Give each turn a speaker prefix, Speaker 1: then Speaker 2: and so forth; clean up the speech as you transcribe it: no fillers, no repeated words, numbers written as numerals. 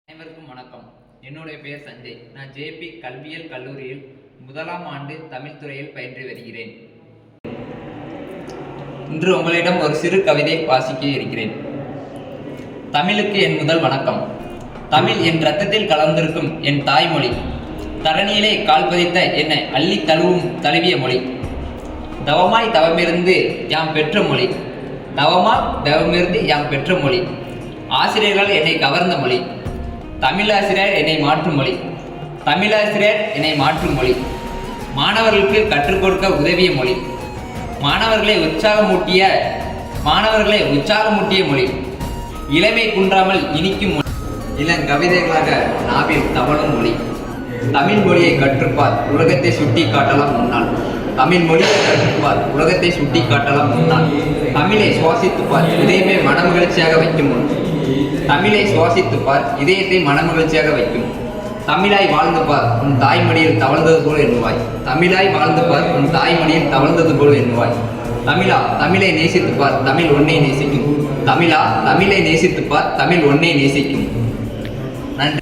Speaker 1: அனைவருக்கும் வணக்கம். என்னுடைய பெயர் சஞ்சய். நான் ஜேபி கல்வியியல் கல்லூரியில் முதலாம் ஆண்டு தமிழ் துறையில் பயின்று வருகிறேன். இன்று உங்களிடம் ஒரு சிறு கவிதை வாசிக்க இருக்கிறேன். தமிழுக்கு என் முதல் வணக்கம். தமிழ் என் இரத்தத்தில் கலந்திருக்கும் என் தாய்மொழி. தரணியிலே கால் பதித்த என்னை அள்ளி தழுவிய மொழி. தவமாய் தவமிருந்து யாம் பெற்ற மொழி. தவமிருந்து யாம் பெற்ற மொழி. ஆசிரியர்கள் என்னை கவர்ந்த மொழி. தமிழாசிரியர் என்னை மாற்றும் மொழி. தமிழாசிரியர் என்னை மாற்றும் மொழி. மாணவர்களுக்கு கற்றுக் கொடுக்க உதவிய மொழி. மாணவர்களை உற்சாகமூட்டிய மொழி. இளமை குன்றாமல் இனிக்கும் மொழி. இளங்கவிதைகளாக நாவில் தவழும் மொழி. தமிழ் மொழியை கற்றுப்பார், உலகத்தை சுட்டி காட்டலாம் முன்னால். தமிழ் மொழியை கற்றுப்பார், உலகத்தை சுட்டி காட்டலாம் முன்னால். தமிழை சுவாசித்துப்பார், இதயமே மனமகிழ்ச்சியாக வைக்கும் முன். தமிழை சுவாசித்துப்பார், இதயத்தை மனமகிழ்ச்சியாக வைக்கும். தமிழாய் வாழ்ந்துப்பார், உன் தாய்மடியில் தவழ்ந்தது போல் எண்ணுவாய். தமிழாய் வாழ்ந்துப்பார், உன் தாய்மடியில் தவழ்ந்தது போல் எண்ணுவாய். தமிழா, தமிழை நேசித்துப்பார், தமிழ் ஒன்னை நேசிக்கும். தமிழா, தமிழை நேசித்துப்பார், தமிழ் ஒன்னை நேசிக்கும். நன்றி.